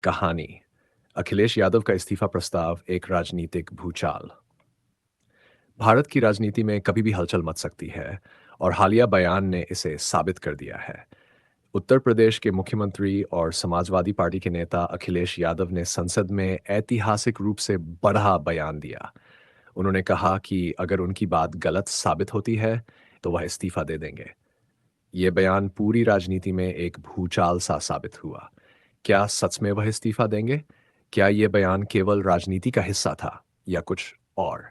कहानी। अखिलेश यादव का इस्तीफा प्रस्ताव एक राजनीतिक भूचाल। भारत की राजनीति में कभी भी हलचल मच सकती है और हालिया बयान ने इसे साबित कर दिया है। उत्तर प्रदेश के मुख्यमंत्री और समाजवादी पार्टी के नेता अखिलेश यादव ने संसद में ऐतिहासिक रूप से बड़ा बयान दिया। उन्होंने कहा कि अगर उनकी बात गलत साबित होती है तो वह इस्तीफा दे देंगे। ये बयान पूरी राजनीति में एक भूचाल सा साबित हुआ। क्या सच में वह इस्तीफा देंगे? क्या ये बयान केवल राजनीति का हिस्सा था या कुछ और?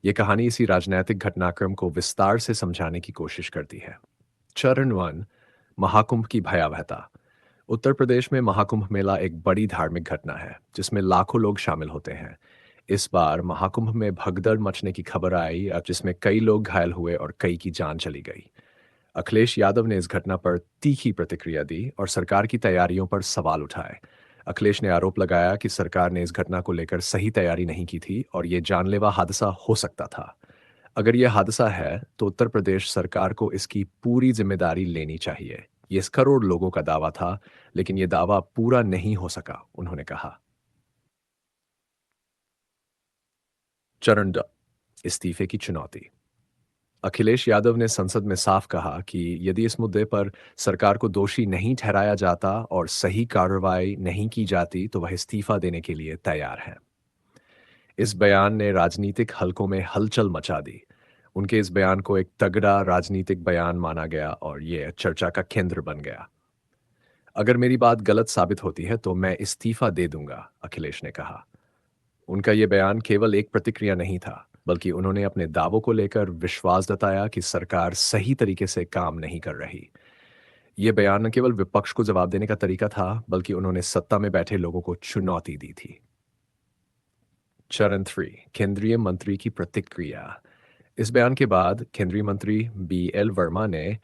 ये कहानी इसी राजनैतिक घटनाक्रम को विस्तार से समझाने की कोशिश करती है। चरण 1। महाकुंभ की भयावहता। उत्तर प्रदेश में महाकुंभ मेला एक बड़ी धार्मिक घटना है जिसमें लाखों लोग शामिल होते हैं। इस बार महाकुंभ में भगदड़ मचने की खबर आई जिसमें कई लोग घायल हुए और कई की जान चली गई। अखिलेश यादव ने इस घटना पर तीखी प्रतिक्रिया दी और सरकार की तैयारियों पर सवाल उठाए। अखिलेश ने आरोप लगाया कि सरकार ने इस घटना को लेकर सही तैयारी नहीं की थी और ये जानलेवा हादसा हो सकता था। अगर यह हादसा है तो उत्तर प्रदेश सरकार को इसकी पूरी जिम्मेदारी लेनी चाहिए। ये इस करोड़ लोगों का दावा था, लेकिन यह दावा पूरा नहीं हो सका, उन्होंने कहा। चरण 2। इस्तीफे की चुनौती। अखिलेश यादव ने संसद में साफ कहा कि यदि इस मुद्दे पर सरकार को दोषी नहीं ठहराया जाता और सही कार्रवाई नहीं की जाती तो वह इस्तीफा देने के लिए तैयार हैं। इस बयान ने राजनीतिक हलकों में हलचल मचा दी। उनके इस बयान को एक तगड़ा राजनीतिक बयान माना गया और यह चर्चा का केंद्र बन गया। अगर मेरी बात गलत साबित होती है तो मैं इस्तीफा दे दूंगा, अखिलेश ने कहा। उनका यह बयान केवल एक प्रतिक्रिया नहीं था, बल्कि उन्होंने अपने दावों को लेकर विश्वास जताया कि सरकार सही तरीके से काम नहीं कर रही। यह बयान न केवल विपक्ष को जवाब देने का तरीका था, बल्कि उन्होंने सत्ता में बैठे लोगों को चुनौती दी थी। चरण 3। केंद्रीय मंत्री की प्रतिक्रिया। इस बयान के बाद केंद्रीय मंत्री BL वर्मा ने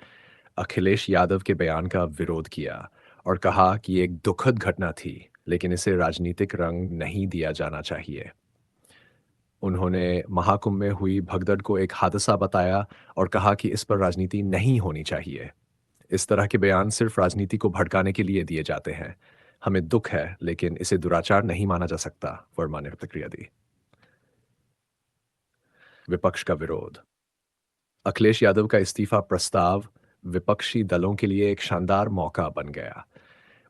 अखिलेश यादव के बयान का विरोध किया और कहा कि ये एक दुखद घटना थी, लेकिन इसे राजनीतिक रंग नहीं दिया जाना चाहिए। उन्होंने महाकुंभ में हुई भगदड़ को एक हादसा बताया और कहा कि इस पर राजनीति नहीं होनी चाहिए। इस तरह के बयान सिर्फ राजनीति को भड़काने के लिए दिए जाते हैं। हमें दुख है, लेकिन इसे दुराचार नहीं माना जा सकता, वर्मा ने प्रतिक्रिया दी। विपक्ष का विरोध। अखिलेश यादव का इस्तीफा प्रस्ताव विपक्षी दलों के लिए एक शानदार मौका बन गया।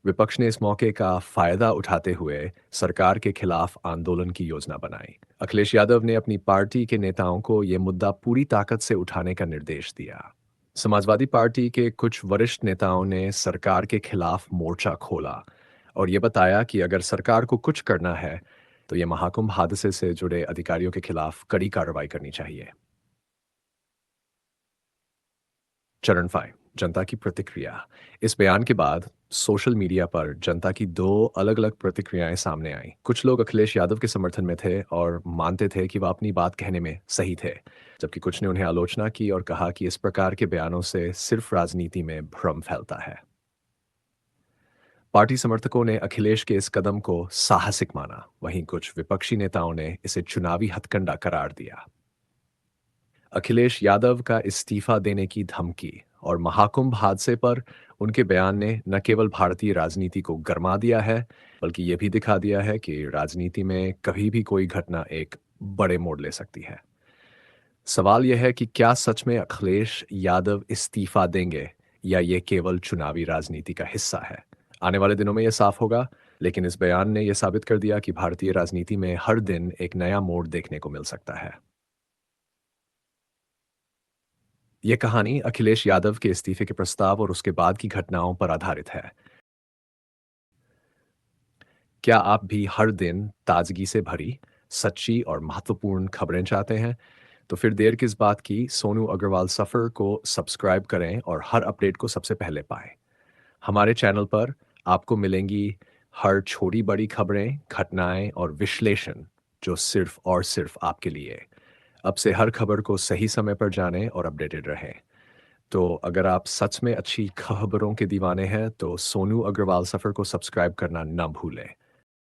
विपक्ष ने इस मौके का फायदा उठाते हुए सरकार के खिलाफ आंदोलन की योजना बनाई। अखिलेश यादव ने अपनी पार्टी के नेताओं को यह मुद्दा पूरी ताकत से उठाने का निर्देश दिया। समाजवादी पार्टी के कुछ वरिष्ठ नेताओं ने सरकार के खिलाफ मोर्चा खोला और ये बताया कि अगर सरकार को कुछ करना है तो ये महाकुंभ हादसे से जुड़े अधिकारियों के खिलाफ कड़ी कार्रवाई करनी चाहिए। चरण 5। जनता की प्रतिक्रिया। इस बयान के बाद सोशल मीडिया पर जनता की दो अलग-अलग प्रतिक्रियाएं सामने आईं। कुछ लोग अखिलेश यादव के समर्थन में थे और मानते थे कि वह अपनी बात कहने में सही थे, जबकि कुछ ने उन्हें आलोचना की और कहा कि इस प्रकार के बयानों से सिर्फ राजनीति में भ्रम फैलता है। पार्टी समर्थकों ने अखिलेश के इस कदम को साहसिक माना, वहीं कुछ विपक्षी नेताओं ने इसे चुनावी हथकंडा करार दिया। अखिलेश यादव का इस्तीफा देने की धमकी और महाकुंभ हादसे पर उनके बयान ने न केवल भारतीय राजनीति को गरमा दिया है, बल्कि ये भी दिखा दिया है कि राजनीति में कभी भी कोई घटना एक बड़े मोड़ ले सकती है। सवाल यह है कि क्या सच में अखिलेश यादव इस्तीफा देंगे या ये केवल चुनावी राजनीति का हिस्सा है? आने वाले दिनों में यह साफ होगा, लेकिन इस बयान ने यह साबित कर दिया कि भारतीय राजनीति में हर दिन एक नया मोड़ देखने को मिल सकता है। यह कहानी अखिलेश यादव के इस्तीफे के प्रस्ताव और उसके बाद की घटनाओं पर आधारित है। क्या आप भी हर दिन ताजगी से भरी, सच्ची और महत्वपूर्ण खबरें चाहते हैं? तो फिर देर किस बात की, सोनू अग्रवाल सफ़र को सब्सक्राइब करें और हर अपडेट को सबसे पहले पाएं। हमारे चैनल पर आपको मिलेंगी हर छोटी-बड़ी खबरें, घटनाएं और विश्लेषण जो सिर्फ और सिर्फ आपके लिए। अब से हर खबर को सही समय पर जानें और अपडेटेड रहें। तो अगर आप सच में अच्छी खबरों के दीवाने हैं, तो सोनू अग्रवाल सफ़र को सब्सक्राइब करना ना भूलें।